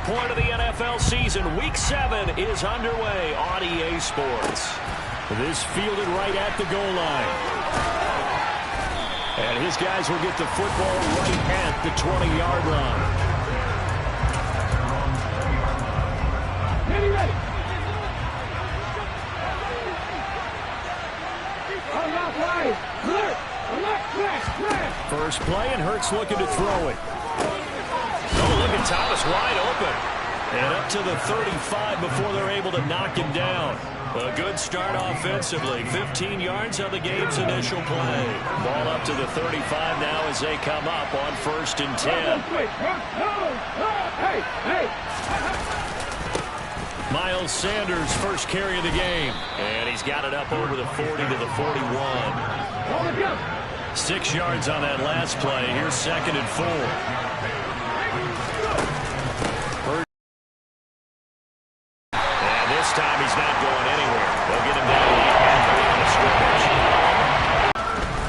point of the NFL season. Week 7 is underway on EA Sports. This fielded right at the goal line. And his guys will get the football right at the 20-yard line. Ready. First play, and Hurts looking to throw it. Oh, look at Thomas wide open. And up to the 35 before they're able to knock him down. A good start offensively. 15 yards on the game's initial play. Ball up to the 35 now as they come up on 1st and 10. Miles Sanders, first carry of the game. And he's got it up over the 40 to the 41. 6 yards on that last play. Here's 2nd and 4. And this time he's not going anywhere. They'll get him down to the line of scrimmage.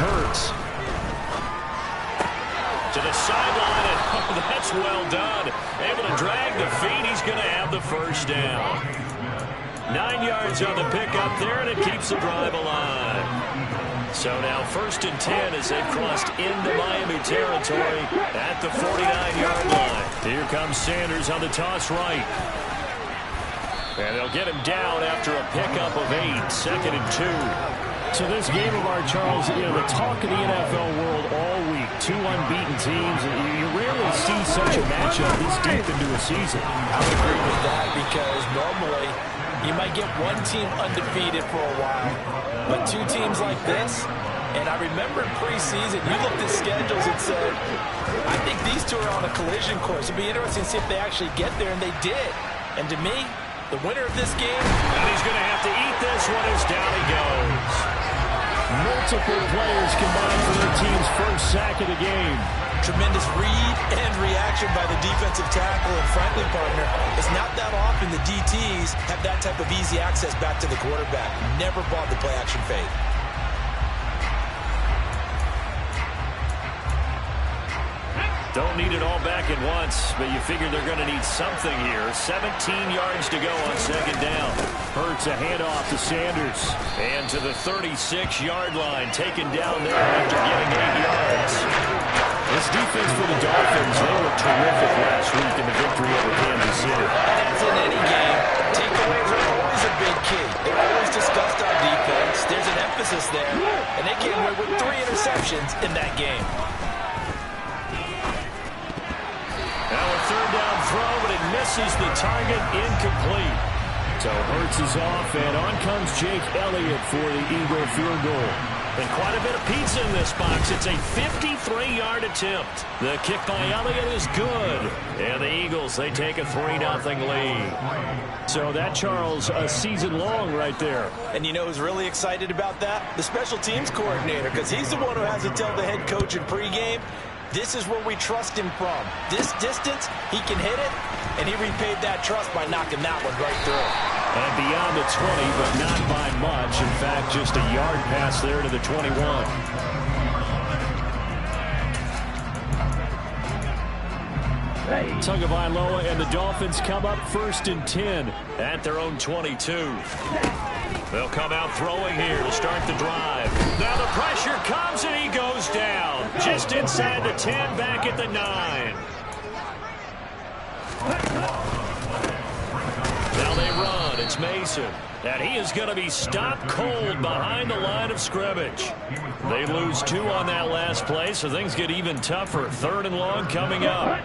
Hurts to the sideline, and oh, that's well done. Able to drag the feet. He's going to have the first down. 9 yards on the pickup there, and it keeps the drive alive. So now 1st and 10 as they've crossed into Miami territory at the 49-yard line. Here comes Sanders on the toss right. And they'll get him down after a pickup of 8, 2nd and 2. So this game of ours, Charles, you know, the talk of the NFL world all week. 2 unbeaten teams, and you rarely see such a matchup this deep into a season. I would agree with that because normally you might get one team undefeated for a while, but 2 teams like this, and I remember in preseason, you looked at schedules and said, I think these 2 are on a collision course. It'd be interesting to see if they actually get there, and they did. And to me, the winner of this game, and he's going to have to eat this one as down he goes. Multiple players combined for their team's first sack of the game. Tremendous read and reaction by the defensive tackle, and frankly, partner, it's not that often the DTs have that type of easy access back to the quarterback. Never bought the play-action fade. Don't need it all back at once, but you figure they're going to need something here. 17 yards to go on 2nd down. Hurts a handoff to Sanders. And to the 36-yard line, taken down there after getting 8 yards. This defense for the Dolphins, they were terrific last week in the victory over Kansas City. As in any game, takeaways are always a big key. They're always discussed on defense. There's an emphasis there, and they came away with 3 interceptions in that game. Now a 3rd down throw, but it misses the target, incomplete. So Hurts is off, and on comes Jake Elliott for the Eagle field goal. And quite a bit of pizza in this box. It's a 53-yard attempt. The kick by Elliott is good. And the Eagles, they take a 3-0 lead. So that, Charles, a season long right there. And you know who's really excited about that? The special teams coordinator, because he's the one who has to tell the head coach in pregame, this is where we trust him from. This distance, he can hit it, and he repaid that trust by knocking that one right through. And beyond the 20, but not by much. In fact, just a yard pass there to the 21. Tagovailoa and the Dolphins come up 1st and 10 at their own 22. They'll come out throwing here to start the drive. Now the pressure comes and he goes down. Just inside the 10, back at the 9. Now they run. It's Mason. And he is going to be stopped cold behind the line of scrimmage. They lose 2 on that last play, so things get even tougher. 3rd and long coming up.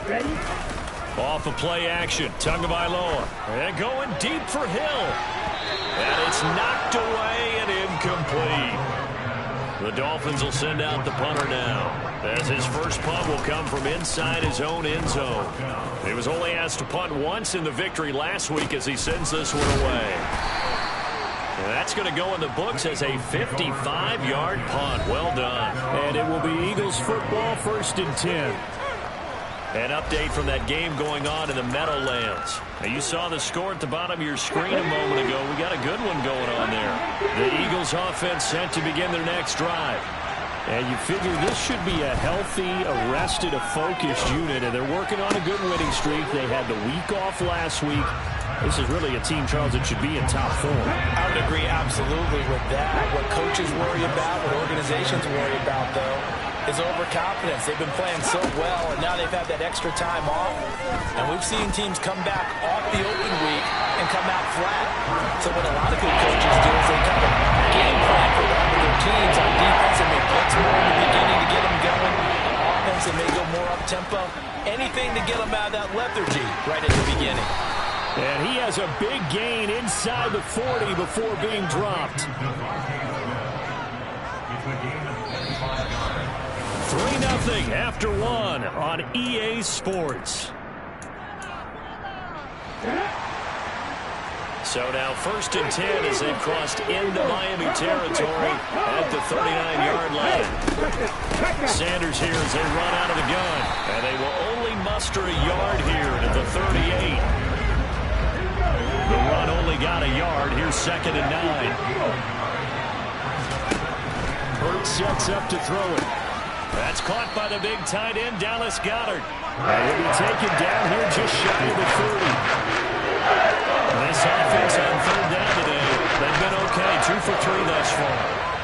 Ready? Off of play action, Tagovailoa. And going deep for Hill. And it's knocked away and incomplete. The Dolphins will send out the punter now, as his first punt will come from inside his own end zone. He was only asked to punt once in the victory last week as he sends this one away. And that's going to go in the books as a 55-yard punt. Well done. And it will be Eagles football, 1st and 10. An update from that game going on in the Meadowlands. Now, you saw the score at the bottom of your screen a moment ago. We got a good one going on there. The Eagles offense set to begin their next drive. And you figure this should be a healthy, arrested, a focused unit, and they're working on a good winning streak. They had the week off last week. This is really a team, Charles, that should be in top form. I would agree absolutely with that. What coaches worry about, what organizations worry about, though, is overconfidence. They've been playing so well, and now they've had that extra time off. And we've seen teams come back off the open week and come out flat. So what a lot of good coaches do is they kind of game plan for their teams. On defense, they may blitz more in the beginning to get them going. On offense, they may go more up-tempo. Anything to get them out of that lethargy right at the beginning. And he has a big gain inside the 40 before being dropped. 3-0 after one on EA Sports. So now 1st and 10 as they've crossed into Miami territory at the 39-yard line. Sanders here as they run out of the gun. And they will only muster a yard here to the 38. The run only got a yard. Here's 2nd and 9. Burt sets up to throw it. That's caught by the big tight end, Dallas Goedert. And he'll be taken down here just shy of the 30. This offense on 3rd down today, they've been okay. 2 for 3 thus far.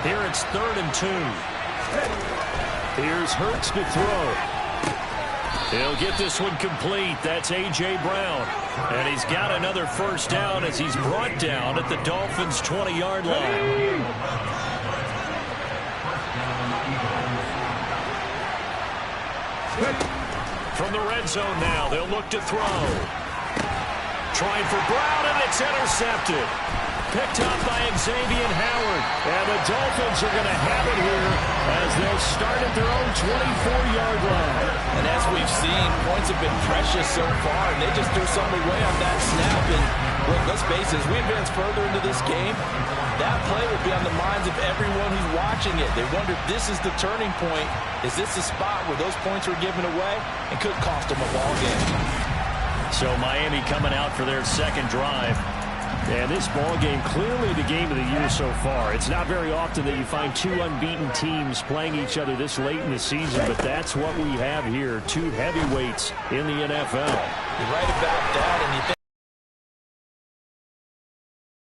Here it's 3rd and 2. Here's Hurts to throw. He'll get this one complete. That's A.J. Brown. And he's got another 1st down as he's brought down at the Dolphins' 20-yard line. From the red zone now, they'll look to throw. Trying for Brown, and it's intercepted. Picked up by Xavier Howard. And the Dolphins are going to have it here as they'll start at their own 24-yard line. And as we've seen, points have been precious so far, and they just threw something away on that snap. And look, let's face it, as we advance further into this game, that play will be on the minds of everyone who's watching it. They wonder if this is the turning point. Is this the spot where those points were given away and could cost them a ball game? So Miami coming out for their 2nd drive. And this ball game, clearly the game of the year so far. It's not very often that you find 2 unbeaten teams playing each other this late in the season, but that's what we have here. 2 heavyweights in the NFL. You're right about that, and you think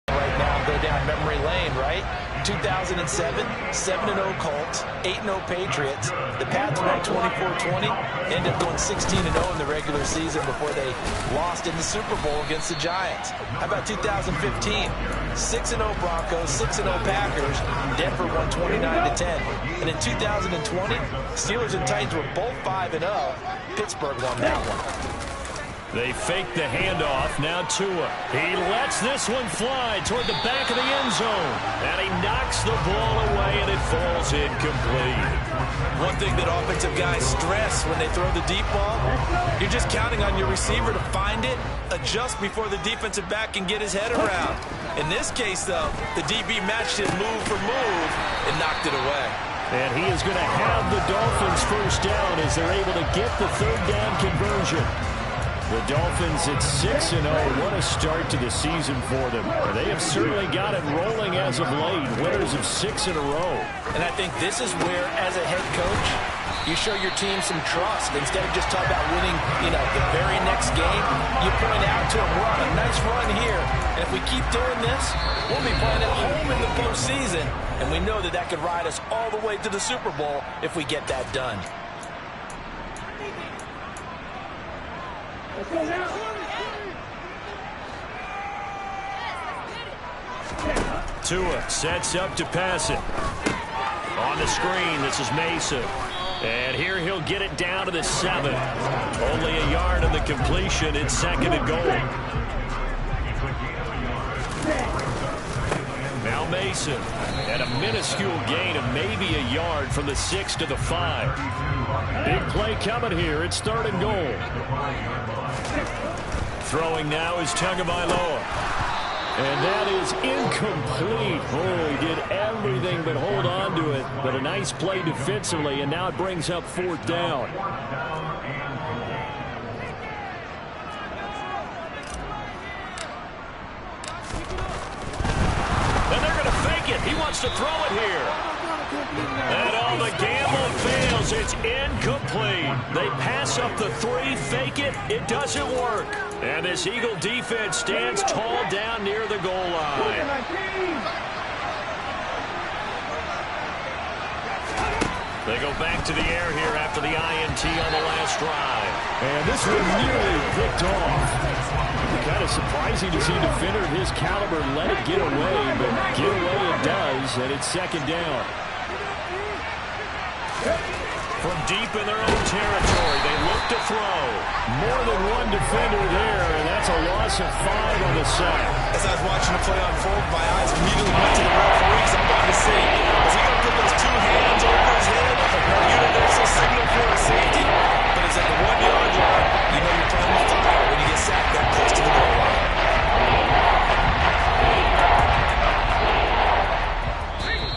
right now go down memory lane, right? 2007, 7-0 Colts, 8-0 Patriots. The Pats won 24-20, ended up going 16-0 in the regular season before they lost in the Super Bowl against the Giants. How about 2015? 6-0 Broncos, 6-0 Packers. Denver won 29-10. And in 2020, Steelers and Titans were both 5-0. Pittsburgh won that one. They fake the handoff. Now Tua. He lets this one fly toward the back of the end zone. And he knocks the ball away, and it falls incomplete. One thing that offensive guys stress when they throw the deep ball, you're just counting on your receiver to find it, adjust before the defensive back can get his head around. In this case, though, the DB matched him move for move and knocked it away. And he is going to have the Dolphins 1st down as they're able to get the 3rd down conversion. The Dolphins at 6-0. What a start to the season for them. They have certainly got it rolling as of late. Winners of 6 in a row. And I think this is where, as a head coach, you show your team some trust. Instead of just talking about winning, the very next game, you point out to them, we're on a nice run here. And if we keep doing this, we'll be playing at home in the postseason. And we know that could ride us all the way to the Super Bowl if we get that done. Tua sets up to pass it. On the screen, this is Mason. And here he'll get it down to the 7. Only a yard on the completion. It's 2nd and goal. Now Mason. And a minuscule gain of maybe a yard from the 6 to the 5. Big play coming here. It's 3rd and goal. Throwing now is Tagovailoa. And that is incomplete. Oh, he did everything but hold on to it. But a nice play defensively, and now it brings up 4th down. And they're going to fake it. He wants to throw it here. And all the gambling fails. It's incomplete. They pass up the three, fake it. It doesn't work. And this Eagle defense stands tall down near the goal line. They go back to the air here after the INT on the last drive. And this one nearly picked off. Kind of surprising to see a defender of his caliber let it get away, but get away it does, and it's second down. From deep in their own territory, they look to throw. More than one defender there, and that's a loss of 5 on the sack. As I was watching the play unfold, my eyes immediately went to the referee because I wanted to see, is he going to put those two hands over his head? No universal signal for a safety, but it's at the 1 yard line. You know you're playing with fire when you get sacked that close to the goal line.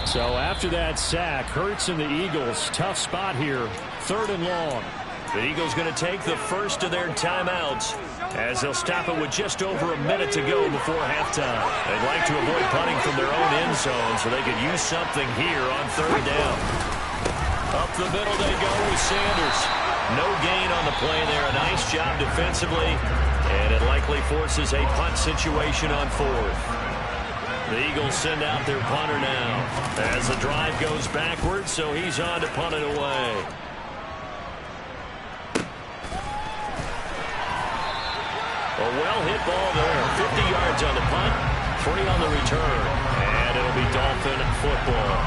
So after that sack, Hurts and the Eagles, tough spot here, 3rd and long. The Eagles going to take the first of their timeouts as they'll stop it with just over a minute to go before halftime. They'd like to avoid punting from their own end zone so they could use something here on 3rd down. Up the middle they go with Sanders. No gain on the play there. A nice job defensively, and it likely forces a punt situation on 4th. The Eagles send out their punter now as the drive goes backwards, so he's on to punt it away. A well-hit ball there. 50 yards on the punt, 3 on the return, and it'll be Dolphin football.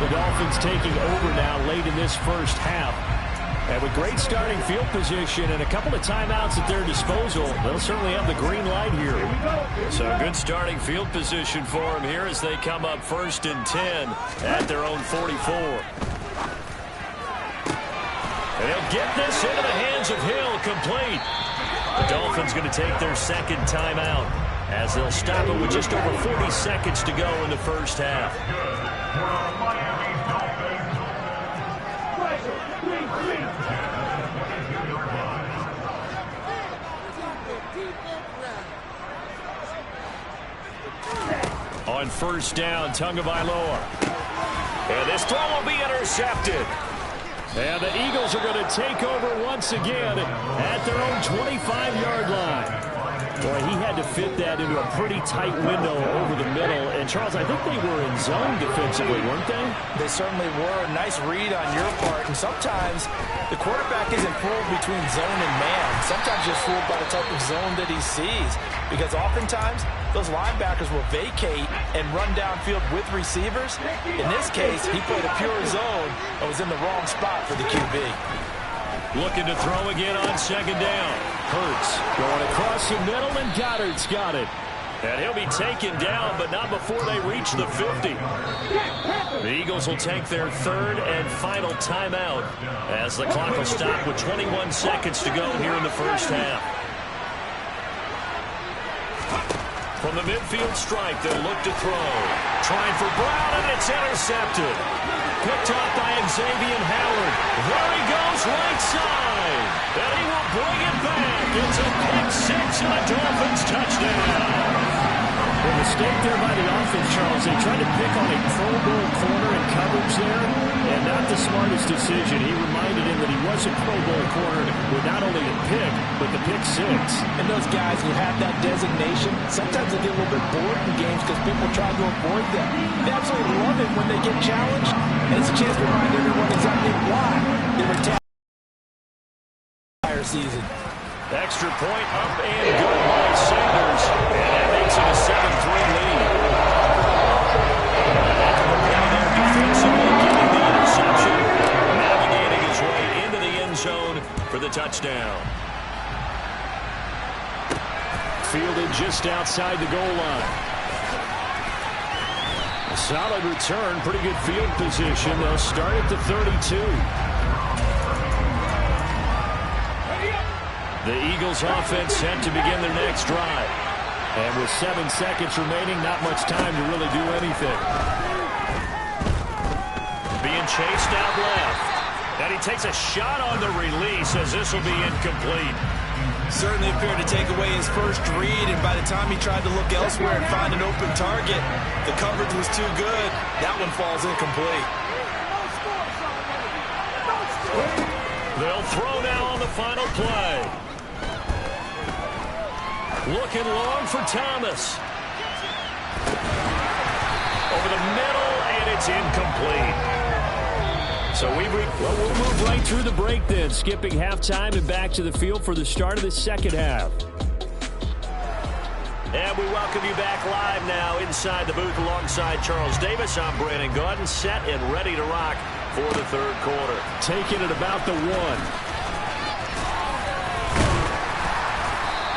The Dolphins taking over now late in this first half. And with great starting field position and a couple of timeouts at their disposal, they'll certainly have the green light here. So good starting field position for them here as they come up 1st and 10 at their own 44. And he'll get this into the hands of Hill, complete. The Dolphins going to take their second timeout as they'll stop it with just over 40 seconds to go in the first half. On 1st down, Tagovailoa. And this throw will be intercepted. And the Eagles are going to take over once again at their own 25-yard line. Boy, he had to fit that into a pretty tight window over the middle. And, Charles, I think they were in zone defensively, weren't they? They certainly were. Nice read on your part. And sometimes the quarterback isn't fooled between zone and man. Sometimes you're fooled by the type of zone that he sees. Because oftentimes, those linebackers will vacate and run downfield with receivers. In this case, he played a pure zone and was in the wrong spot for the QB. Looking to throw again on 2nd down. Hurts going across the middle, and Goddard's got it. And he'll be taken down, but not before they reach the 50. The Eagles will take their 3rd and final timeout as the clock will stop with 21 seconds to go here in the first half. From the midfield stripe, they'll look to throw. Trying for Brown, and it's intercepted. Picked off by Xavier Howard. There he goes, right side. And he will bring it back. It's a pick 6 and a Dolphins touchdown. The mistake there by the offense, Charles. They tried to pick on a Pro Bowl corner in coverage there, and not the smartest decision. He reminded him that he was a Pro Bowl corner with not only a pick, but the pick 6. And those guys who have that designation, sometimes they get a little bit bored in games because people try to avoid them. They absolutely love it when they get challenged, and it's a chance to remind everyone exactly why they were tapped the entire season. Extra point up and good by Sanders. And that makes it a 7-3 lead. There defensively getting the interception. Navigating his way into the end zone for the touchdown. Fielded just outside the goal line. A solid return, pretty good field position. They'll start at the 32. The Eagles offense set to begin their next drive. And with 7 seconds remaining, not much time to really do anything. Being chased out left. And he takes a shot on the release as this will be incomplete. Certainly appeared to take away his first read, and by the time he tried to look elsewhere and find an open target, the coverage was too good. That one falls incomplete. They'll throw now on the final play. Looking long for Thomas. Over the middle, and it's incomplete. So we'll move right through the break then, skipping halftime and back to the field for the start of the second half. And we welcome you back live now inside the booth alongside Charles Davis. I'm Brandon Gaudin, set and ready to rock for the third quarter. Taking it about the 1.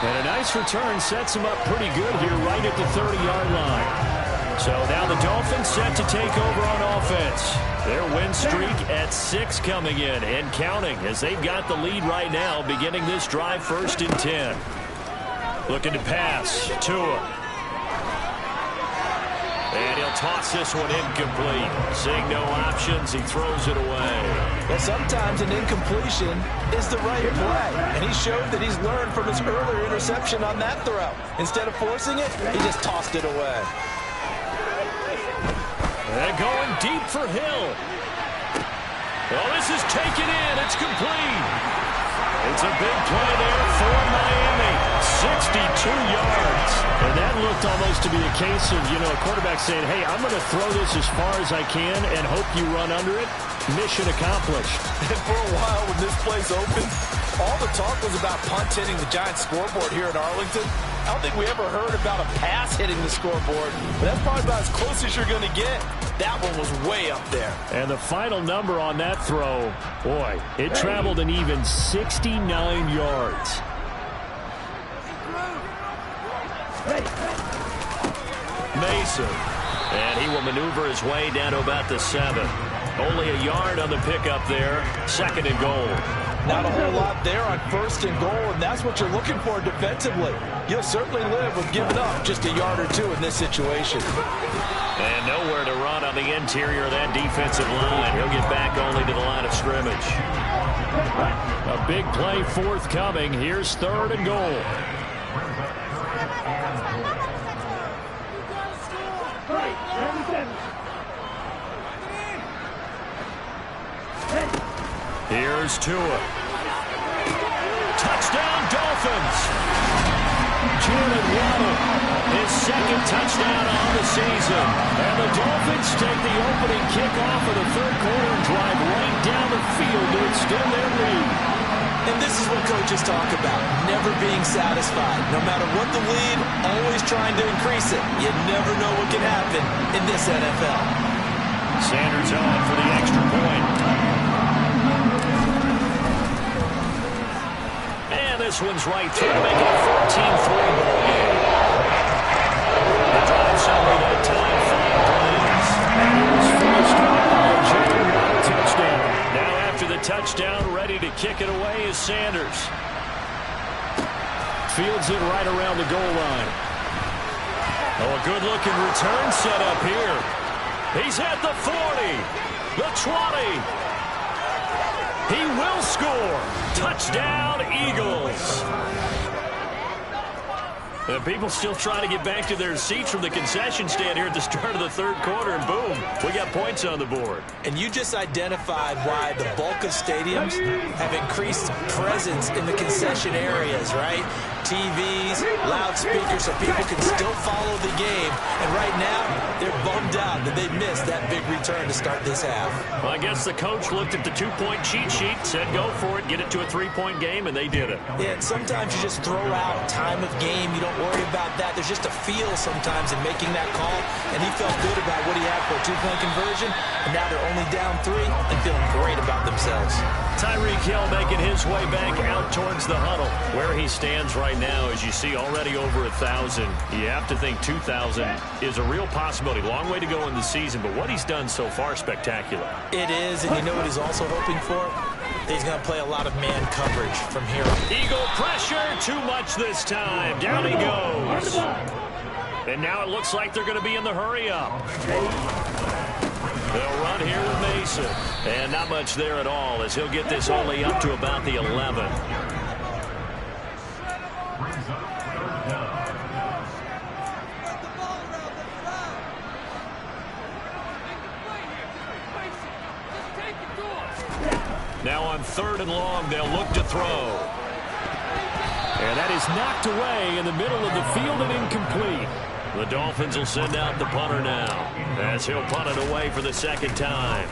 And a nice return sets him up pretty good here right at the 30-yard line. So now the Dolphins set to take over on offense. Their win streak at 6 coming in and counting as they've got the lead right now beginning this drive 1st and 10. Looking to pass. Tua. And he'll toss this one incomplete. Seeing no options, he throws it away. Well, sometimes an incompletion is the right play. And he showed that he's learned from his earlier interception on that throw. Instead of forcing it, he just tossed it away. And going deep for Hill. Oh, this is taken in. It's complete. It's a big play there for Miami. 62 yards. And that looked almost to be a case of, a quarterback saying, hey, I'm going to throw this as far as I can and hope you run under it. Mission accomplished. And for a while when this place opened, all the talk was about punts hitting the Giants scoreboard here at Arlington. I don't think we ever heard about a pass hitting the scoreboard, but that's probably about as close as you're going to get. That one was way up there. And the final number on that throw, boy, it traveled an even 69 yards. Mason. And he will maneuver his way down to about the 7. Only a yard on the pickup there. 2nd and goal. Not a whole lot there on 1st and goal, and that's what you're looking for defensively. You'll certainly live with giving up just a yard or 2 in this situation. And nowhere to run on the interior of that defensive line. He'll get back only to the line of scrimmage. A big play forthcoming. Here's 3rd and goal. Here's Tua. Touchdown, Dolphins. Jalen Waddle, his 2nd touchdown on the season. And the Dolphins take the opening kickoff of the 3rd quarter and drive right down the field to extend their lead. And this is what coaches talk about, never being satisfied. No matter what the lead, always trying to increase it. You never know what can happen in this NFL. Sanders on for the extra point. This one's right through to make it a 14-3 ball game. The drive summary that time, 5 plays. And it was finished by a touchdown. Now after the touchdown, ready to kick it away is Sanders. Fields it right around the goal line. Oh, a good-looking return set up here. He's at the 40, the 20. He will score. Touchdown, Eagles. And people still trying to get back to their seats from the concession stand here at the start of the 3rd quarter, and boom, we got points on the board. And you just identified why the bulk of stadiums have increased presence in the concession areas, right? TVs, loudspeakers, so people can still follow the game. And right now, they're bummed out that they missed that big return to start this half. Well, I guess the coach looked at the 2-point cheat sheet, said go for it, get it to a 3-point game, and they did it. Yeah, and sometimes you just throw out time of game. You don't worry about that. There's just a feel sometimes in making that call, and he felt good about what he had for a 2-point conversion, and now they're only down 3 and feeling great about themselves. Tyreek Hill making his way back out towards the huddle. Where he stands right now, as you see, already over 1,000. You have to think 2,000 is a real possibility. Long way to go in the season, but what he's done so far, spectacular. It is, and you know what he's also hoping for? He's going to play a lot of man coverage from here. Eagle pressure, too much this time. Down he goes. And now it looks like they're going to be in the hurry-up. They'll run here with Mason. And not much there at all, as he'll get this only up to about the 11. Now on 3rd and long, they'll look to throw. And that is knocked away in the middle of the field and incomplete. The Dolphins will send out the punter now as he'll punt it away for the 2nd time.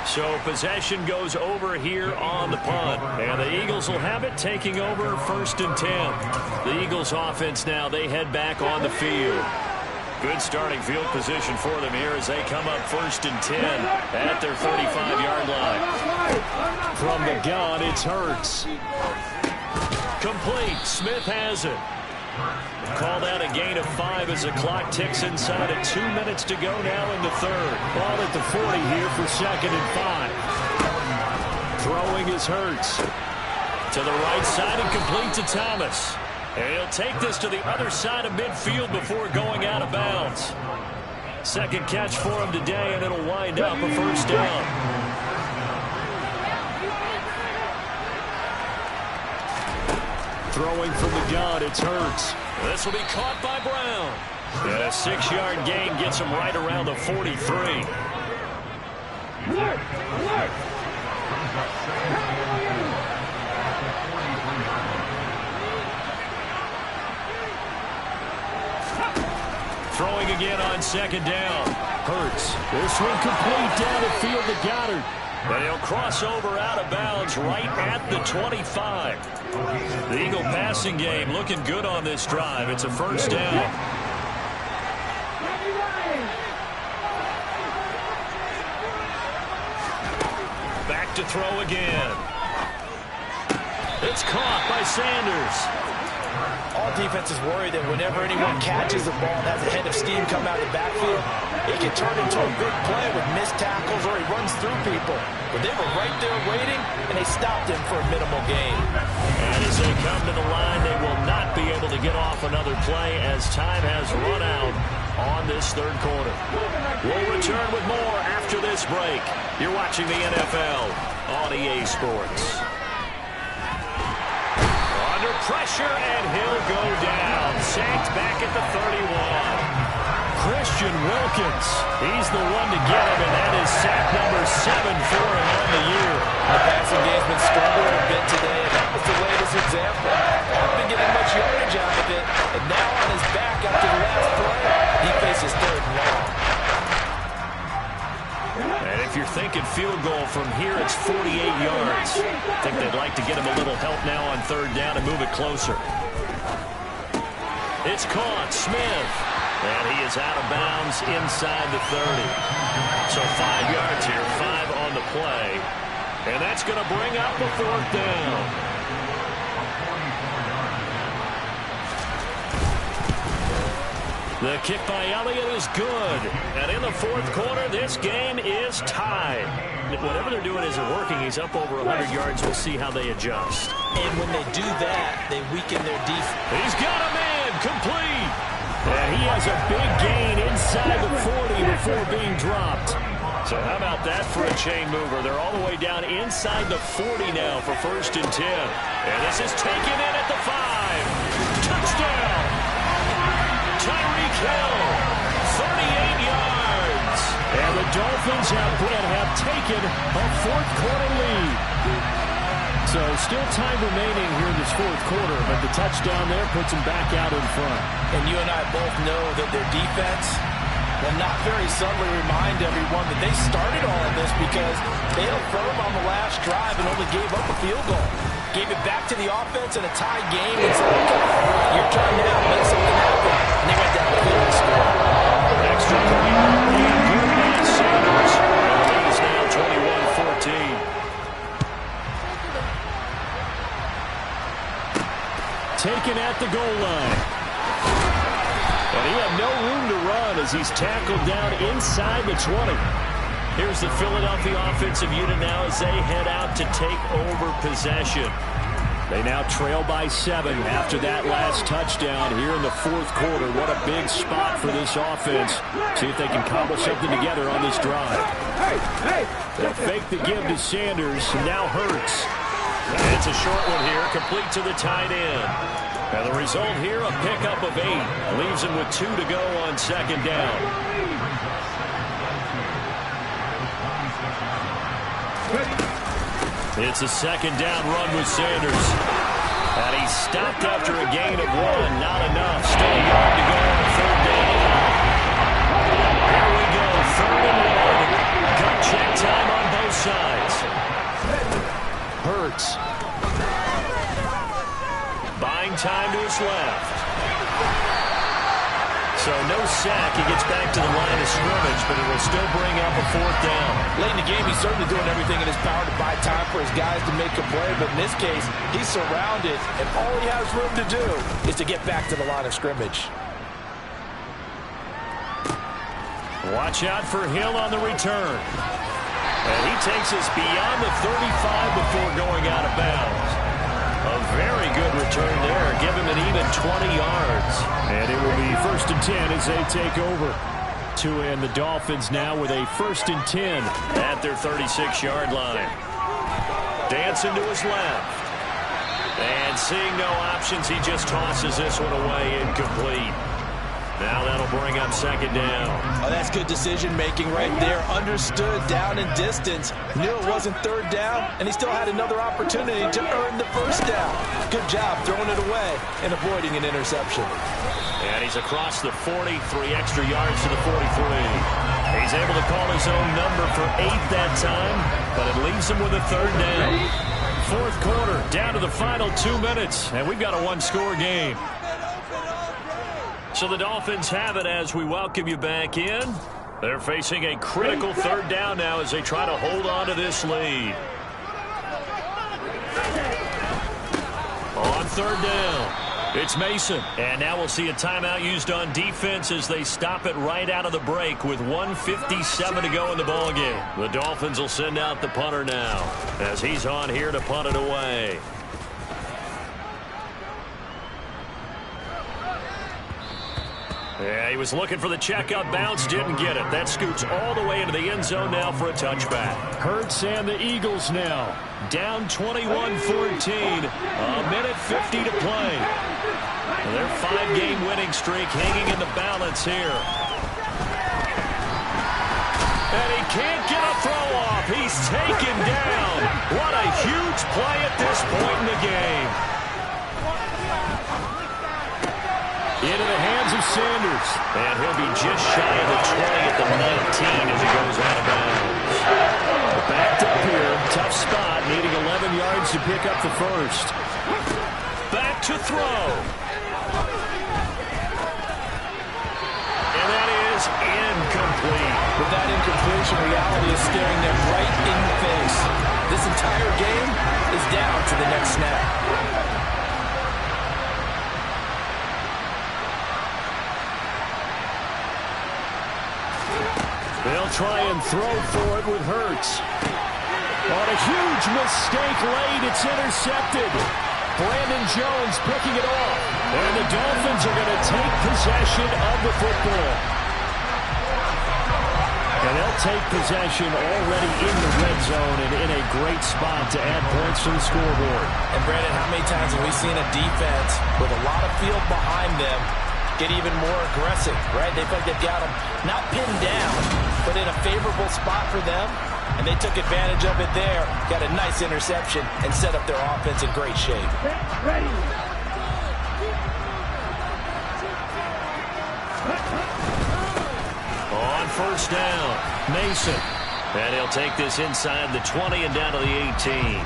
So possession goes over here on the punt. And the Eagles will have it, taking over 1st and 10. The Eagles offense now, they head back on the field. Good starting field position for them here as they come up 1st and 10 at their 35-yard line. From the gun, it's Hurts. Complete. Smith has it. Called out a gain of 5 as the clock ticks inside of 2 minutes to go now in the 3rd. Ball at the 40 here for 2nd and 5. Throwing is Hurts. To the right side and complete to Thomas. And he'll take this to the other side of midfield before going out of bounds. 2nd catch for him today, and it'll wind up a 1st down. Throwing from the gun, it's Hurts. This will be caught by Brown. And a 6-yard gain gets him right around the 43. Throwing again on 2nd down. Hurts. This one complete down the field to Goddard. But he'll cross over out of bounds right at the 25. The Eagle passing game looking good on this drive. It's a 1st down. Back to throw again. It's caught by Sanders. All defenses worry that whenever anyone catches the ball and has a head of steam come out of the backfield, it can turn into a big play with missed tackles or he runs through people. But they were right there waiting, and they stopped him for a minimal gain. And as they come to the line, they will not be able to get off another play as time has run out on this 3rd quarter. We'll return with more after this break. You're watching the NFL on EA Sports. Under pressure, and he'll go down. Sacked back at the 31. Christian Wilkins. He's the one to get him, and that is sack number 7 for him on the year. The passing game's been struggling a bit today, and that was the latest example. Hasn't been getting much yardage out of it, and now on his back after the last play, he faces 3rd and long. And if you're thinking field goal from here, it's 48 yards. I think they'd like to get him a little help now on 3rd down and move it closer. It's caught. Smith. And he is out of bounds inside the 30. So 5 yards here, 5 on the play. And that's going to bring up a 4th down. The kick by Elliott is good. And in the 4th quarter, this game is tied. Whatever they're doing isn't working. He's up over 100 yards. We'll see how they adjust. And when they do that, they weaken their defense. He's got a man. Complete. And he has a big gain inside the 40 before being dropped. So how about that for a chain mover? They're all the way down inside the 40 now for 1st and 10. And this is taken in at the 5. Touchdown. Tyreek Hill, 38 yards. And the Dolphins have taken a 4th quarter lead. So still time remaining here in this 4th quarter, but the touchdown there puts them back out in front. And you and I both know that their defense will not very subtly remind everyone that they started all of this because they held firm on the last drive and only gave up a field goal. Gave it back to the offense in a tie game and said, okay, your turn now, make something happen. And they went down the field and scored. Extra point. And good by Sanders. The lead is now 21-14. Taken at the goal line. And he had no room to run as he's tackled down inside the 20. Here's the Philadelphia offensive unit now as they head out to take over possession. They now trail by 7 after that last touchdown here in the 4th quarter. What a big spot for this offense. See if they can cobble something together on this drive. They'll fake the give to Sanders, and now Hurts. It's a short one here, complete to the tight end. And the result here, a pickup of 8. Leaves him with 2 to go on second down. It's a second down run with Sanders. And he's stopped after a gain of 1. Not enough. Still a yard to go on third down. Here we go. 3rd and 1. Gut check time on both sides. Hurts. Buying time to his left. So no sack. He gets back to the line of scrimmage, but it will still bring up a 4th down. Late in the game, he's certainly doing everything in his power to buy time for his guys to make a play, but in this case, he's surrounded, and all he has room to do is to get back to the line of scrimmage. Watch out for Hill on the return. And he takes us beyond the 35 before going out of bounds. A very good return there. Give him an even 20 yards. And it will be 1st and 10 as they take over. Tua and the Dolphins now with a 1st and 10 at their 36-yard line. Dancing to his left. And seeing no options, he just tosses this one away, incomplete. Now that'll bring up 2nd down. Oh, that's good decision-making right there. Understood down and distance. Knew it wasn't 3rd down, and he still had another opportunity to earn the 1st down. Good job throwing it away and avoiding an interception. And he's across the 40, 3 extra yards to the 43. He's able to call his own number for 8 that time, but it leaves him with a 3rd down. 4th quarter, down to the final 2 minutes, and we've got a 1-score game. So the Dolphins have it as we welcome you back in. They're facing a critical 3rd down now as they try to hold on to this lead. On 3rd down, it's Mason. And now we'll see a timeout used on defense as they stop it right out of the break with 1:57 to go in the ballgame. The Dolphins will send out the punter now as he's on here to punt it away. Yeah, he was looking for the checkup bounce, didn't get it. That scoots all the way into the end zone now for a touchback. Hurts and the Eagles now down 21-14. A minute 50 to play. Their 5-game winning streak hanging in the balance here. And he can't get a throw off. He's taken down. What a huge play at this point in the game. Into the hands of Sanders. And he'll be just shy of the 20 at the 19 as he goes out of bounds. Backed up here. Tough spot. Needing 11 yards to pick up the 1st. Back to throw. And that is incomplete. With that incompletion, reality is staring them right in the face. This entire game is down to the next snap. They'll try and throw for it with Hurts. On a huge mistake late, it's intercepted. Brandon Jones picking it off. And the Dolphins are going to take possession of the football. And they'll take possession already in the red zone and in a great spot to add points to the scoreboard. And Brandon, how many times have we seen a defense with a lot of field behind them get even more aggressive, right? They feel like they've got them not pinned down, but in a favorable spot for them, and they took advantage of it there, got a nice interception, and set up their offense in great shape. Ready. On 1st down, Mason. And he'll take this inside the 20 and down to the 18.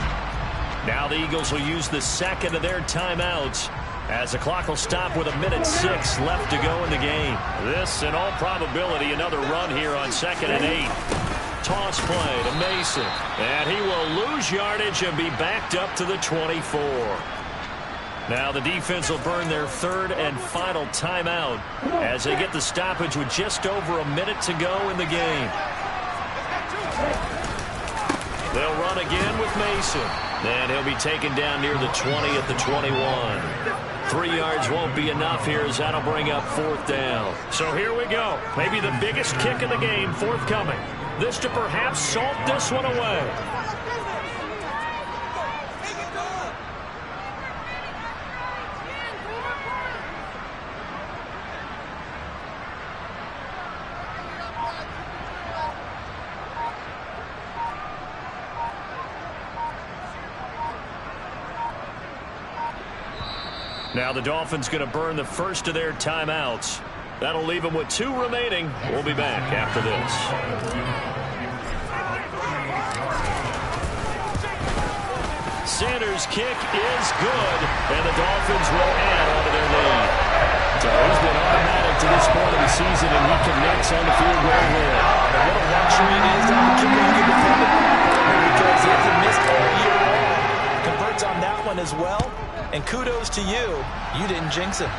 Now the Eagles will use the 2nd of their timeouts as the clock will stop with 1:06 left to go in the game. This, in all probability, another run here on 2nd and 8. Toss play to Mason. And he will lose yardage and be backed up to the 24. Now the defense will burn their 3rd and final timeout as they get the stoppage with just over a minute to go in the game. They'll run again with Mason. And he'll be taken down near the 20 at the 21. 3 yards won't be enough here as that'll bring up 4th down. So here we go. Maybe the biggest kick of the game forthcoming. This to perhaps salt this one away. Now the Dolphins going to burn the first of their timeouts. That'll leave them with 2 remaining. We'll be back after this. Sanders' kick is good, and the Dolphins will add on to their lead. So he's been automatic to this point of the season, and he connects on the field goal here. And what a luxury it is to have a kicker who can defend it, because he hasn't missed all year long. Converts on that one as well, and kudos to you. You didn't jinx him.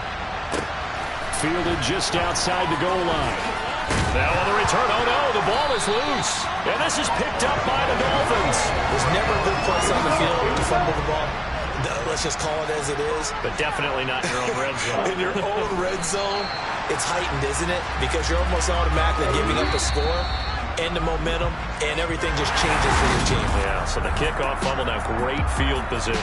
Fielded just outside the goal line. Now on the return, oh no, the ball is loose. And this is picked up by the Dolphins. There's never a good place on the field to fumble the ball. Let's just call it as it is. But definitely not in your own red zone. In your own red zone, it's heightened, isn't it? Because you're almost automatically giving up a score and the momentum, and everything just changes for your team. Yeah, so the kickoff fumble, now great field position.